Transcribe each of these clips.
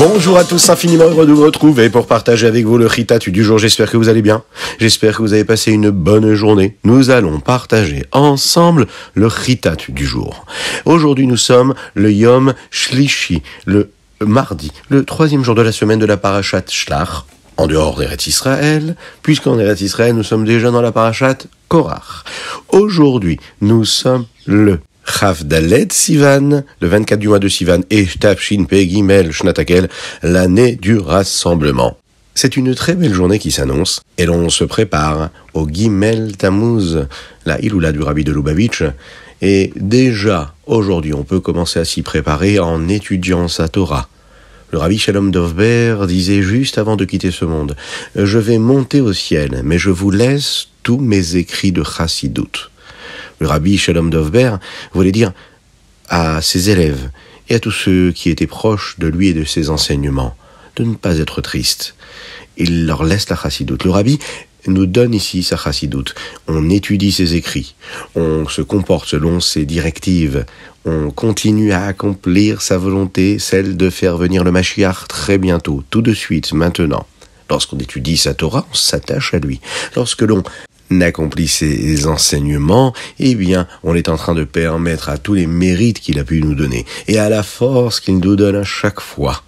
Bonjour à tous, infiniment heureux de vous retrouver pour partager avec vous le Ritatu du jour. J'espère que vous allez bien. J'espère que vous avez passé une bonne journée. Nous allons partager ensemble le Ritatu du jour. Aujourd'hui, nous sommes le Yom Shlishi, le mardi, le troisième jour de la semaine de la Parashat Shlach, en dehors d'Eretz Israël, puisqu'en Eretz Israël, nous sommes déjà dans la Parashat Korach. Aujourd'hui, nous sommes le Chav Dalet Sivan, le 24 du mois de Sivan, et Tafshin Pei Gimel Shnatakel, l'année du rassemblement. C'est une très belle journée qui s'annonce, et l'on se prépare au Gimel Tammuz, la Iloula du Rabbi de Lubavitch, et déjà, aujourd'hui, on peut commencer à s'y préparer en étudiant sa Torah. Le Rabbi Shalom Dovber disait juste avant de quitter ce monde, « Je vais monter au ciel, mais je vous laisse tous mes écrits de Chassidut. » Le Rabbi Shalom Dovber voulait dire à ses élèves et à tous ceux qui étaient proches de lui et de ses enseignements de ne pas être tristes. Il leur laisse la Chassidut. Le Rabbi nous donne ici sa Chassidut. On étudie ses écrits, on se comporte selon ses directives, on continue à accomplir sa volonté, celle de faire venir le Mashiach très bientôt, tout de suite, maintenant. Lorsqu'on étudie sa Torah, on s'attache à lui. Lorsque l'on n'accomplit ses enseignements, eh bien, on est en train de permettre à tous les mérites qu'il a pu nous donner, et à la force qu'il nous donne à chaque fois,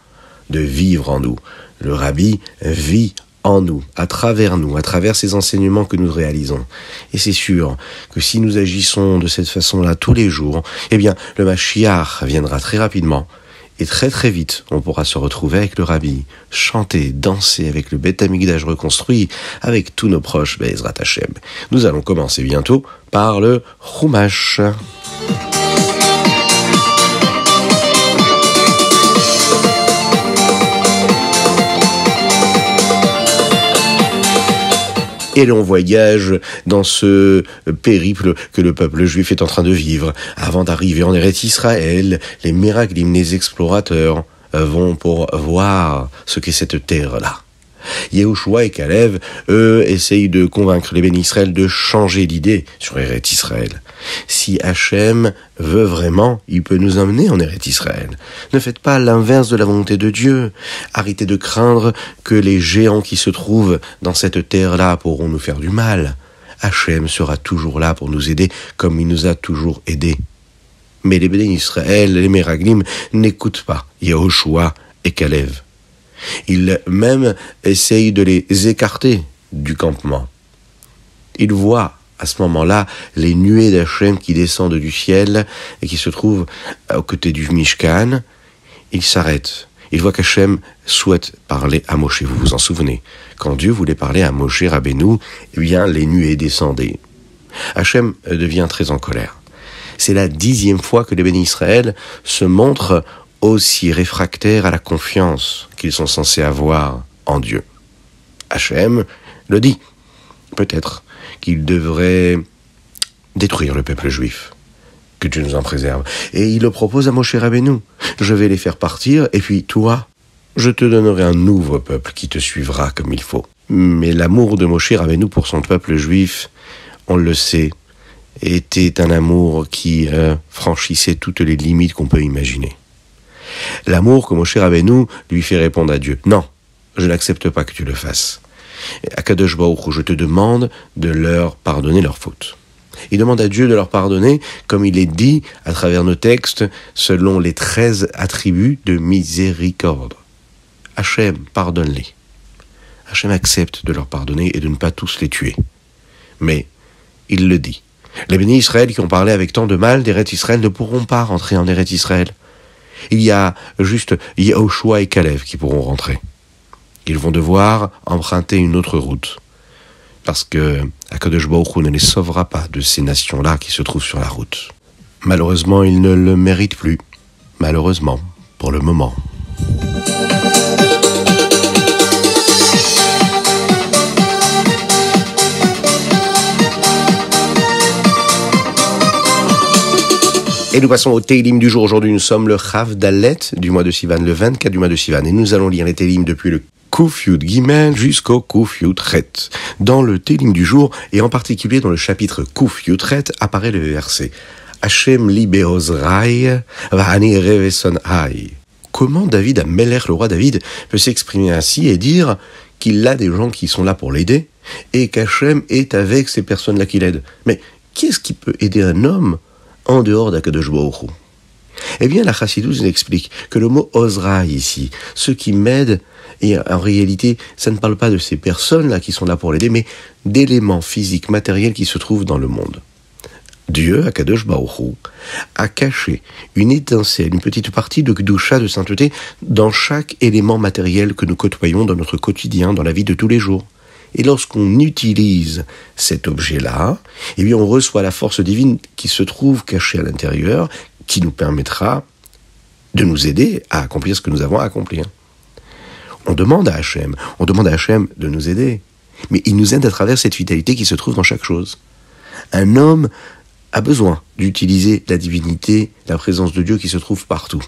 de vivre en nous. Le Rabbi vit en nous, à travers ces enseignements que nous réalisons. Et c'est sûr que si nous agissons de cette façon-là tous les jours, eh bien, le Mashiach viendra très rapidement. Et très très vite, on pourra se retrouver avec le Rabbi, chanter, danser avec le Beth Amikdash reconstruit, avec tous nos proches, Be'ezrat Hashem. Nous allons commencer bientôt par le Chumash. Et l'on voyage dans ce périple que le peuple juif est en train de vivre. Avant d'arriver en Eretz Israël, les Meraglim, les explorateurs, vont pour voir ce qu'est cette terre-là. Yehoshua et Kalev, eux, essayent de convaincre les bénis Israël de changer d'idée sur Eretz Israël. Si Hachem veut vraiment, il peut nous emmener en Eretz Israël. Ne faites pas l'inverse de la volonté de Dieu. Arrêtez de craindre que les géants qui se trouvent dans cette terre-là pourront nous faire du mal. Hachem sera toujours là pour nous aider comme il nous a toujours aidés. Mais les bénis Israël, les Meraglim, n'écoutent pas Yehoshua et Kalev. Ils même essayent de les écarter du campement. Ils voient à ce moment-là les nuées d'Hachem qui descendent du ciel et qui se trouvent aux côtés du Mishkan. Ils s'arrêtent. Ils voient qu'Hachem souhaite parler à Moshe. Vous vous en souvenez? Quand Dieu voulait parler à Moshe Rabbeinu, eh bien les nuées descendaient. Hachem devient très en colère. C'est la 10e fois que les bénis Israël se montrent aussi réfractaires à la confiance qu'ils sont censés avoir en Dieu. Hachem le dit, peut-être qu'il devrait détruire le peuple juif, que Dieu nous en préserve. Et il le propose à Moshe Rabbeinu, je vais les faire partir, et puis toi, je te donnerai un nouveau peuple qui te suivra comme il faut. Mais l'amour de Moshe Rabbeinu pour son peuple juif, on le sait, était un amour qui franchissait toutes les limites qu'on peut imaginer. L'amour que Moshe Rabbeinu lui fait répondre à Dieu. Non, je n'accepte pas que tu le fasses. Akadosh Baruch Hu, je te demande de leur pardonner leurs fautes. Il demande à Dieu de leur pardonner, comme il est dit à travers nos textes, selon les 13 attributs de miséricorde. Hachem, pardonne-les. Hachem accepte de leur pardonner et de ne pas tous les tuer. Mais il le dit. Les bénis Israël qui ont parlé avec tant de mal d'Eretz Israël ne pourront pas rentrer en Eretz Israël. Il y a juste Yehoshua et Kalev qui pourront rentrer. Ils vont devoir emprunter une autre route. Parce que Akadosh Baruch Hu ne les sauvera pas de ces nations-là qui se trouvent sur la route. Malheureusement, ils ne le méritent plus. Malheureusement, pour le moment. Et nous passons au Teilim du jour. Aujourd'hui, nous sommes le Chav Dalet du mois de Sivan, le 24 du mois de Sivan. Et nous allons lire les Teilim depuis le Kuf Yud Gimel jusqu'au Kuf Yud Ret. Dans le Teilim du jour, et en particulier dans le chapitre Kuf Yud Ret, apparaît le verset Hashem li be'ozrai va'ani reveson hai. comment David Amelech, le roi David, peut s'exprimer ainsi et dire qu'il a des gens qui sont là pour l'aider et qu'Hachem est avec ces personnes-là qui l'aident. Mais qui est-ce qui peut aider un homme en dehors d'Akadosh Baruch Hu? Eh bien, la Chassidut nous explique que le mot Ozra ici, ceux qui m'aident, et en réalité, ça ne parle pas de ces personnes-là qui sont là pour l'aider, mais d'éléments physiques, matériels qui se trouvent dans le monde. Dieu, Akadosh Baruch Hu, a caché une étincelle, une petite partie de Kedusha, de sainteté, dans chaque élément matériel que nous côtoyons dans notre quotidien, dans la vie de tous les jours. Et lorsqu'on utilise cet objet-là, eh bien on reçoit la force divine qui se trouve cachée à l'intérieur, qui nous permettra de nous aider à accomplir ce que nous avons à accomplir. On demande à Hachem de nous aider, mais il nous aide à travers cette vitalité qui se trouve dans chaque chose. Un homme a besoin d'utiliser la divinité, la présence de Dieu qui se trouve partout.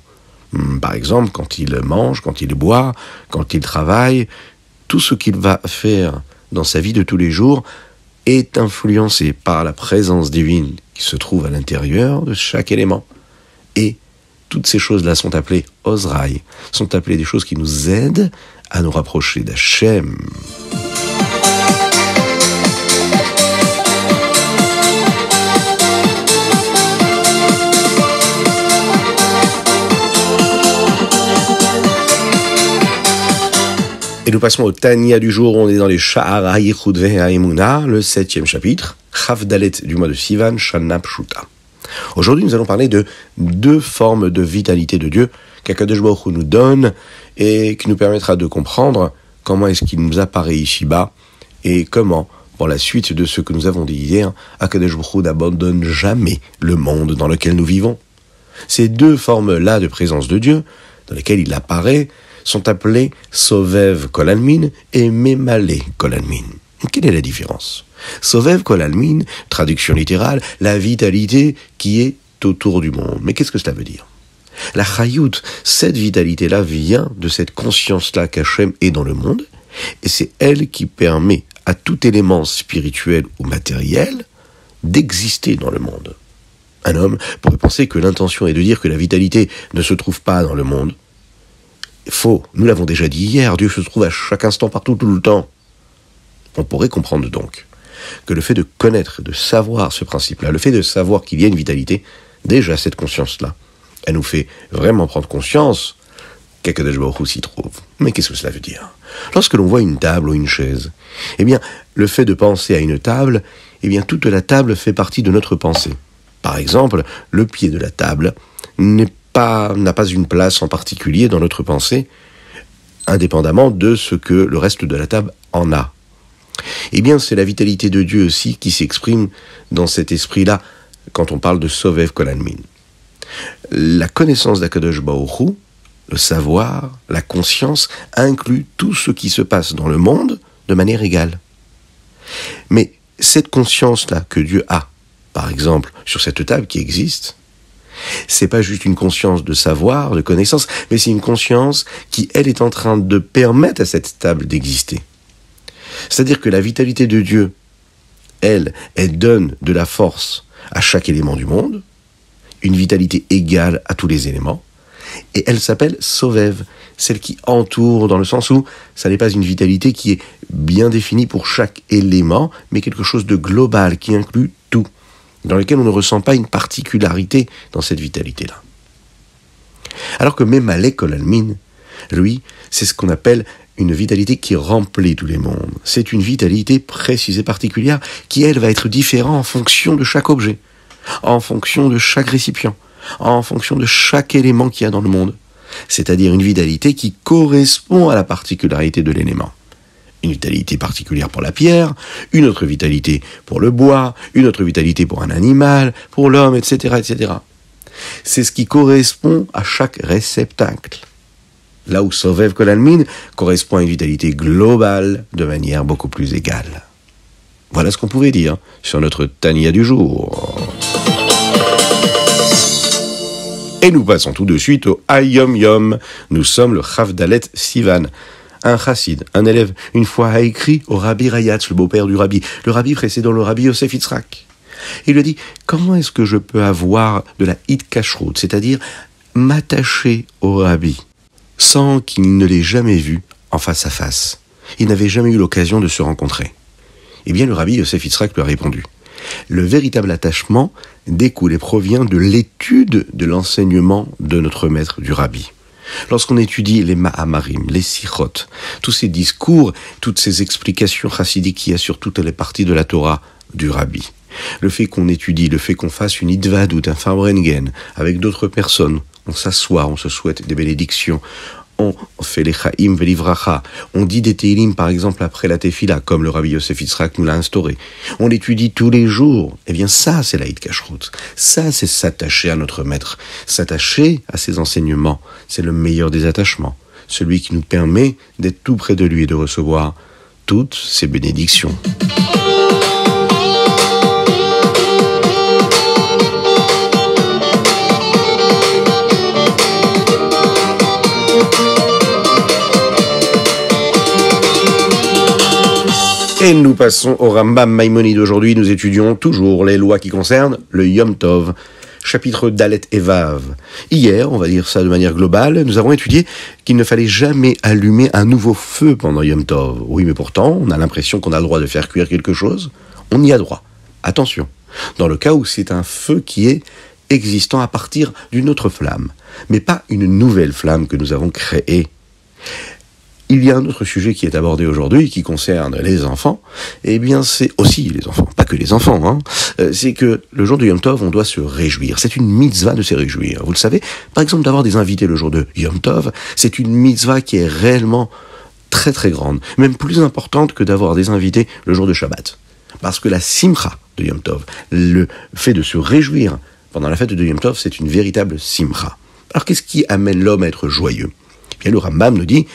Par exemple, quand il mange, quand il boit, quand il travaille, tout ce qu'il va faire dans sa vie de tous les jours est influencé par la présence divine qui se trouve à l'intérieur de chaque élément. Et toutes ces choses-là sont appelées Ozraï, sont appelées des choses qui nous aident à nous rapprocher d'Hachem. Et nous passons au Tania du jour, on est dans les Sha'ara Yichud Ve'Haemuna, le 7e chapitre, Chav Dalet du mois de Sivan, Shana Pshuta. Aujourd'hui, nous allons parler de 2 formes de vitalité de Dieu qu'Akadosh Baruch Hu nous donne et qui nous permettra de comprendre comment est-ce qu'il nous apparaît ici-bas et comment, pour la suite de ce que nous avons dit hier, Akadosh Baruch Hu n'abandonne jamais le monde dans lequel nous vivons. Ces 2 formes-là de présence de Dieu, dans lesquelles il apparaît, sont appelées Sovev Kol Almin et Memale Kol Almin. Quelle est la différence? Sovev Kol Almin, traduction littérale, la vitalité qui est autour du monde. Mais qu'est-ce que cela veut dire? La Chayut, cette vitalité-là vient de cette conscience-là qu'Hachem est dans le monde, et c'est elle qui permet à tout élément spirituel ou matériel d'exister dans le monde. Un homme pourrait penser que l'intention est de dire que la vitalité ne se trouve pas dans le monde. Faux, nous l'avons déjà dit hier, Dieu se trouve à chaque instant, partout, tout le temps. On pourrait comprendre donc que le fait de connaître, de savoir ce principe-là, le fait de savoir qu'il y a une vitalité, déjà cette conscience-là, elle nous fait vraiment prendre conscience qu'Akadosh Baruch Hu s'y trouve. Mais qu'est-ce que cela veut dire? Lorsque l'on voit une table ou une chaise, eh bien, le fait de penser à une table, eh bien, toute la table fait partie de notre pensée. Par exemple, le pied de la table n'a pas une place en particulier dans notre pensée, indépendamment de ce que le reste de la table en a. Eh bien, c'est la vitalité de Dieu aussi qui s'exprime dans cet esprit-là quand on parle de Sovev Kol Almin. La connaissance d'Akadosh Baruch Hu, le savoir, la conscience, inclut tout ce qui se passe dans le monde de manière égale. Mais cette conscience-là que Dieu a, par exemple, sur cette table qui existe, c'est pas juste une conscience de savoir, de connaissance, mais c'est une conscience qui, elle, est en train de permettre à cette table d'exister. C'est-à-dire que la vitalité de Dieu, elle donne de la force à chaque élément du monde, une vitalité égale à tous les éléments, et elle s'appelle Sovev, celle qui entoure, dans le sens où ça n'est pas une vitalité qui est bien définie pour chaque élément, mais quelque chose de global, qui inclut tout, dans lequel on ne ressent pas une particularité dans cette vitalité-là. Alors que Memale Kol Almin, lui, c'est ce qu'on appelle une vitalité qui remplit tous les mondes. C'est une vitalité précise et particulière qui, elle, va être différente en fonction de chaque objet, en fonction de chaque récipient, en fonction de chaque élément qu'il y a dans le monde. C'est-à-dire une vitalité qui correspond à la particularité de l'élément. Une vitalité particulière pour la pierre, une autre vitalité pour le bois, une autre vitalité pour un animal, pour l'homme, etc., etc. C'est ce qui correspond à chaque réceptacle. Là où Sovev Kol Almin correspond à une vitalité globale de manière beaucoup plus égale. Voilà ce qu'on pouvait dire sur notre Tania du jour. Et nous passons tout de suite au Hayom Yom. Nous sommes le Chav Dalet Sivan. Un chassid, un élève, une fois a écrit au Rabbi Rayatz, le beau-père du Rabbi, le Rabbi précédent le Rabbi Yosef Yitzhak. Il lui dit, comment est-ce que je peux avoir de la hitkashrut, c'est-à-dire m'attacher au Rabbi, sans qu'il ne l'ait jamais vu en face à face. Ils n'avaient jamais eu l'occasion de se rencontrer. Eh bien, le rabbi Yosef Yitzhak lui a répondu. Le véritable attachement découle et provient de l'étude de l'enseignement de notre maître du rabbi. Lorsqu'on étudie les Mahamarim, les Sichot, tous ces discours, toutes ces explications chassidiques qu'il y a sur toutes les parties de la Torah du rabbi, le fait qu'on étudie, le fait qu'on fasse une idvadut, un farbrengen, avec d'autres personnes, on s'assoit, on se souhaite des bénédictions, on fait les chaim velivracha, on dit des teilim par exemple après la tefila, comme le rabbi Yosef Yitzhak nous l'a instauré, on l'étudie tous les jours, eh bien ça c'est la Kashrut, ça c'est s'attacher à notre maître, s'attacher à ses enseignements, c'est le meilleur des attachements, celui qui nous permet d'être tout près de lui et de recevoir toutes ses bénédictions. Et nous passons au Rambam Maïmonide d'aujourd'hui. Nous étudions toujours les lois qui concernent le Yom Tov, chapitre Dalet et Vav. Hier, on va dire ça de manière globale, nous avons étudié qu'il ne fallait jamais allumer un nouveau feu pendant Yom Tov. Oui, mais pourtant, on a l'impression qu'on a le droit de faire cuire quelque chose. On y a droit. Attention, dans le cas où c'est un feu qui est existant à partir d'une autre flamme, mais pas une nouvelle flamme que nous avons créée. Il y a un autre sujet qui est abordé aujourd'hui, qui concerne les enfants. Eh bien, c'est aussi les enfants, pas que les enfants. C'est que le jour de Yom Tov, on doit se réjouir. C'est une mitzvah de se réjouir. Vous le savez, par exemple, d'avoir des invités le jour de Yom Tov, c'est une mitzvah qui est réellement très très grande, même plus importante que d'avoir des invités le jour de Shabbat. Parce que la simcha de Yom Tov, le fait de se réjouir pendant la fête de Yom Tov, c'est une véritable simcha. Alors, qu'est-ce qui amène l'homme à être joyeux ? Eh bien, le Rambam nous dit...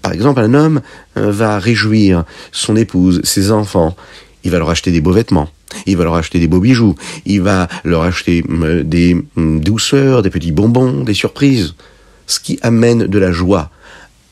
par exemple, un homme va réjouir son épouse, ses enfants, il va leur acheter des beaux vêtements, il va leur acheter des beaux bijoux, il va leur acheter des douceurs, des petits bonbons, des surprises. Ce qui amène de la joie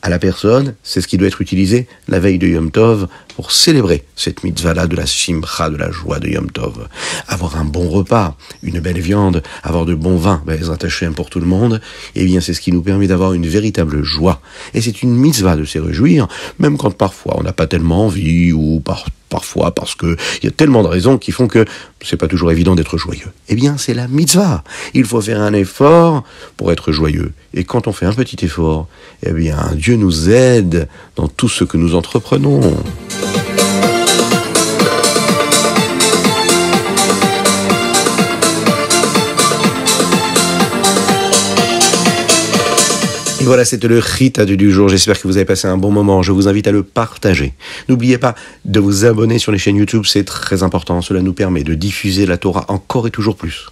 à la personne, c'est ce qui doit être utilisé la veille de Yom Tov pour célébrer cette mitzvah-là de la simcha, de la joie de Yom Tov. Avoir un bon repas, une belle viande, avoir de bons vins, les attachés pour tout le monde, eh bien c'est ce qui nous permet d'avoir une véritable joie. Et c'est une mitzvah de se réjouir, même quand parfois on n'a pas tellement envie, ou parfois parce que il y a tellement de raisons qui font que c'est pas toujours évident d'être joyeux. Eh bien c'est la mitzvah. Il faut faire un effort pour être joyeux. Et quand on fait un petit effort, eh bien Dieu nous aide dans tout ce que nous entreprenons. Et voilà, c'était le Chita du jour. J'espère que vous avez passé un bon moment. Je vous invite à le partager. N'oubliez pas de vous abonner sur les chaînes YouTube, c'est très important. Cela nous permet de diffuser la Torah encore et toujours plus.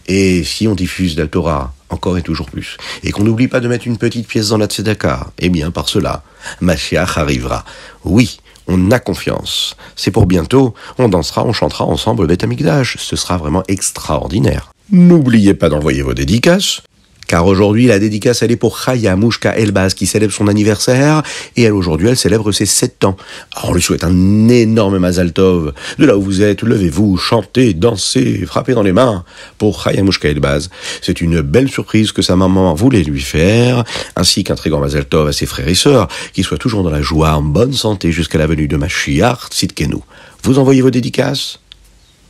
Et si on diffuse la Torah encore et toujours plus, et qu'on n'oublie pas de mettre une petite pièce dans la tzedaka, eh bien par cela, Mashiach arrivera. Oui, on a confiance. C'est pour bientôt, on dansera, on chantera ensemble Beth Amikdash. Ce sera vraiment extraordinaire. N'oubliez pas d'envoyer vos dédicaces. Car aujourd'hui, la dédicace, elle est pour Chaya Mouchka Elbaz, qui célèbre son anniversaire, et aujourd'hui, elle célèbre ses 7 ans. Alors, on lui souhaite un énorme Mazal Tov. De là où vous êtes, levez-vous, chantez, dansez, frappez dans les mains pour Chaya Mouchka Elbaz. C'est une belle surprise que sa maman voulait lui faire, ainsi qu'un très grand Mazal Tov à ses frères et sœurs, qui soient toujours dans la joie, en bonne santé, jusqu'à la venue de Mashiach Tzidkenu. Vous envoyez vos dédicaces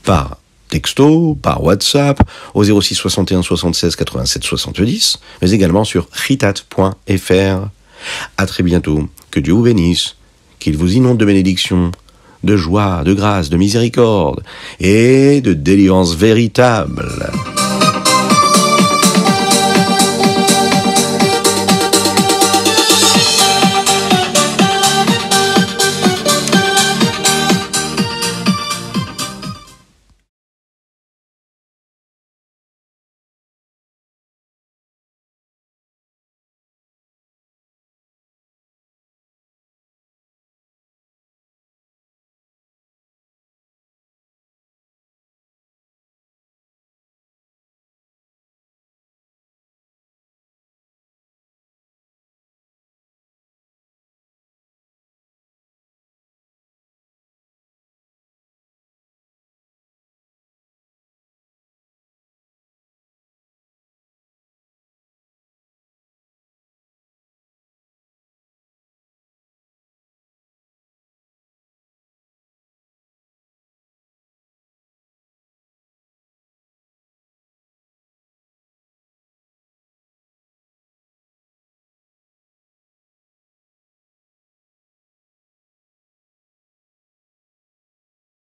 par texto, par WhatsApp, au 06 61 76 87 70, mais également sur chitat.fr. À très bientôt. Que Dieu vous bénisse, qu'il vous inonde de bénédictions, de joie, de grâce, de miséricorde et de délivrance véritable.